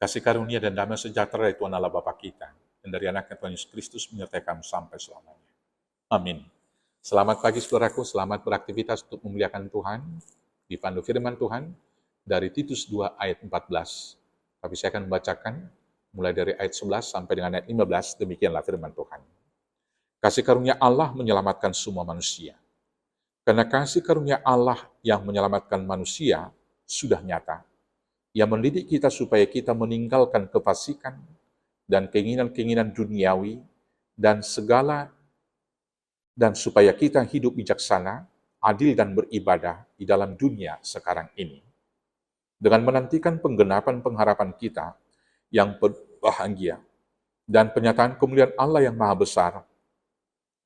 Kasih karunia dan damai sejahtera dari Tuhan Allah Bapa kita, dan dari anaknya Tuhan Yesus Kristus menyertai kamu sampai selamanya. Amin. Selamat pagi saudaraku, selamat beraktivitas untuk memuliakan Tuhan. Dipandu firman Tuhan dari Titus 2 ayat 14. Tapi saya akan membacakan mulai dari ayat 11 sampai dengan ayat 15, demikianlah firman Tuhan. Kasih karunia Allah menyelamatkan semua manusia. Karena kasih karunia Allah yang menyelamatkan manusia sudah nyata. Ia mendidik kita supaya kita meninggalkan kefasikan dan keinginan-keinginan duniawi dan supaya kita hidup bijaksana, adil dan beribadah di dalam dunia sekarang ini. Dengan menantikan penggenapan pengharapan kita yang berbahagia dan penyataan kemuliaan Allah yang maha besar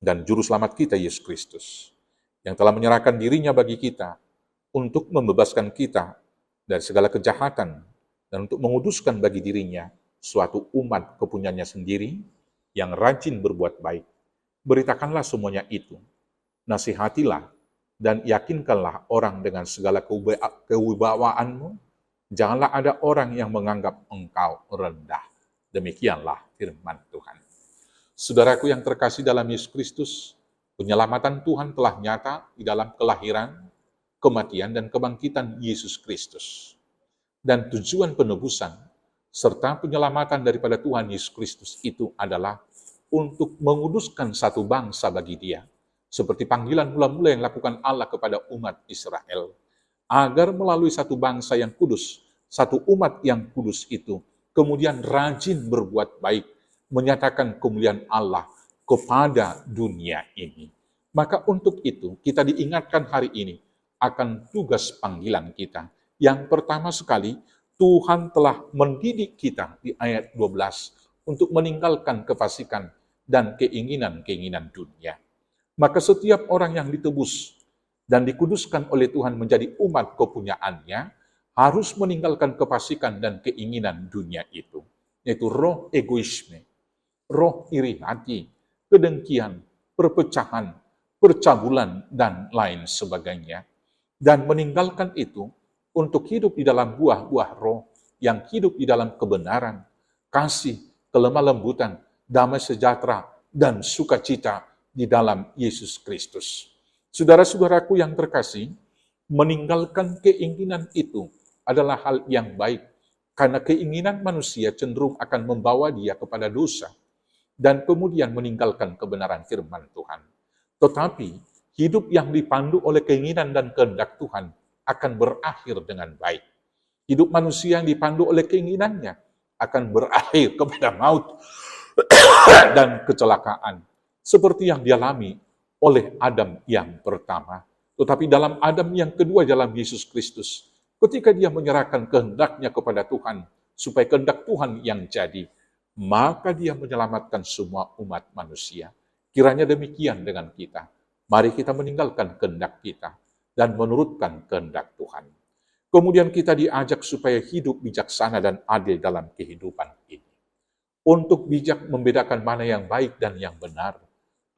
dan juru selamat kita Yesus Kristus, yang telah menyerahkan dirinya bagi kita untuk membebaskan kita dari segala kejahatan dan untuk menguduskan bagi dirinya suatu umat kepunyaannya sendiri yang rajin berbuat baik. Beritakanlah semuanya itu, nasihatilah dan yakinkanlah orang dengan segala kewibawaanmu. Janganlah ada orang yang menganggap engkau rendah. Demikianlah firman Tuhan. Saudaraku yang terkasih dalam Yesus Kristus, penyelamatan Tuhan telah nyata di dalam kelahiran, kematian, dan kebangkitan Yesus Kristus. Dan tujuan penebusan serta penyelamatan daripada Tuhan Yesus Kristus itu adalah untuk menguduskan satu bangsa bagi Dia, seperti panggilan mula-mula yang dilakukan Allah kepada umat Israel, agar melalui satu bangsa yang kudus, satu umat yang kudus itu, kemudian rajin berbuat baik, menyatakan kemuliaan Allah kepada dunia ini. Maka untuk itu, kita diingatkan hari ini akan tugas panggilan kita. Yang pertama sekali, Tuhan telah mendidik kita di ayat 12 untuk meninggalkan kefasikan dan keinginan-keinginan dunia. Maka setiap orang yang ditebus dan dikuduskan oleh Tuhan menjadi umat kepunyaannya, harus meninggalkan kefasikan dan keinginan dunia itu, yaitu roh egoisme, roh iri hati, kedengkian, perpecahan, percabulan, dan lain sebagainya. Dan meninggalkan itu untuk hidup di dalam buah-buah roh yang hidup di dalam kebenaran, kasih, kelemah lembutan, damai sejahtera, dan sukacita di dalam Yesus Kristus. Saudara-saudaraku yang terkasih, meninggalkan keinginan itu adalah hal yang baik, karena keinginan manusia cenderung akan membawa dia kepada dosa, dan kemudian meninggalkan kebenaran firman Tuhan. Tetapi, hidup yang dipandu oleh keinginan dan kehendak Tuhan akan berakhir dengan baik. Hidup manusia yang dipandu oleh keinginannya akan berakhir kepada maut dan kecelakaan, seperti yang dialami oleh Adam yang pertama. Tetapi dalam Adam yang kedua, dalam Yesus Kristus, ketika dia menyerahkan kehendaknya kepada Tuhan, supaya kehendak Tuhan yang jadi, maka dia menyelamatkan semua umat manusia. Kiranya demikian dengan kita. Mari kita meninggalkan kehendak kita dan menurutkan kehendak Tuhan. Kemudian kita diajak supaya hidup bijaksana dan adil dalam kehidupan ini. Untuk bijak membedakan mana yang baik dan yang benar,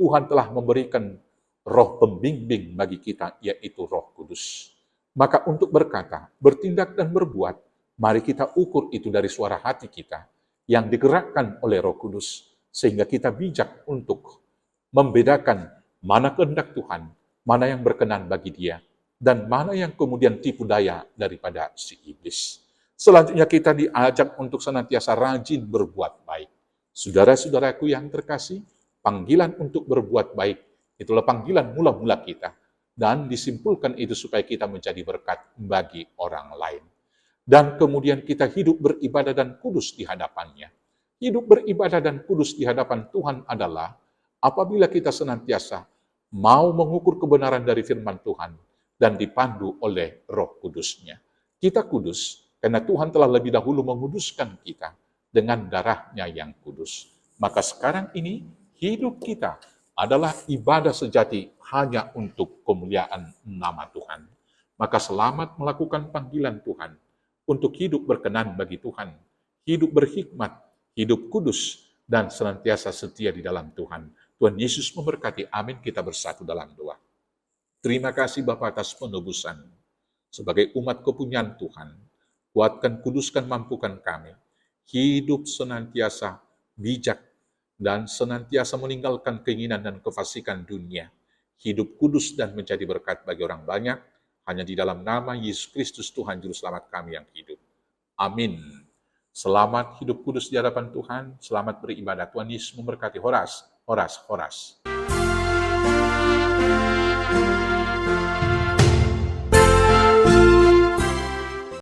Tuhan telah memberikan roh pembimbing bagi kita, yaitu Roh Kudus. Maka untuk berkata, bertindak dan berbuat, mari kita ukur itu dari suara hati kita yang digerakkan oleh Roh Kudus, sehingga kita bijak untuk membedakan mana kehendak Tuhan, mana yang berkenan bagi Dia, dan mana yang kemudian tipu daya daripada si iblis. Selanjutnya kita diajak untuk senantiasa rajin berbuat baik. Saudara-saudaraku yang terkasih, panggilan untuk berbuat baik, itulah panggilan mula-mula kita. Dan disimpulkan itu supaya kita menjadi berkat bagi orang lain. Dan kemudian kita hidup beribadah dan kudus di hadapannya. Hidup beribadah dan kudus di hadapan Tuhan adalah apabila kita senantiasa mau mengukur kebenaran dari firman Tuhan dan dipandu oleh Roh Kudusnya. Kita kudus karena Tuhan telah lebih dahulu menguduskan kita dengan darahnya yang kudus. Maka sekarang ini hidup kita adalah ibadah sejati hanya untuk kemuliaan nama Tuhan. Maka selamat melakukan panggilan Tuhan untuk hidup berkenan bagi Tuhan, hidup berhikmat, hidup kudus, dan senantiasa setia di dalam Tuhan. Tuhan Yesus memberkati. Amin. Kita bersatu dalam doa. Terima kasih Bapa atas penebusan. Sebagai umat kepunyaan Tuhan, kuatkan, kuduskan, mampukan kami. hidup senantiasa bijak, dan senantiasa meninggalkan keinginan dan kefasikan dunia. Hidup kudus dan menjadi berkat bagi orang banyak, hanya di dalam nama Yesus Kristus Tuhan Juru Selamat kami yang hidup. Amin. Selamat hidup kudus di hadapan Tuhan, selamat beribadah. Tuhan Yesus memberkati. Horas, horas, horas.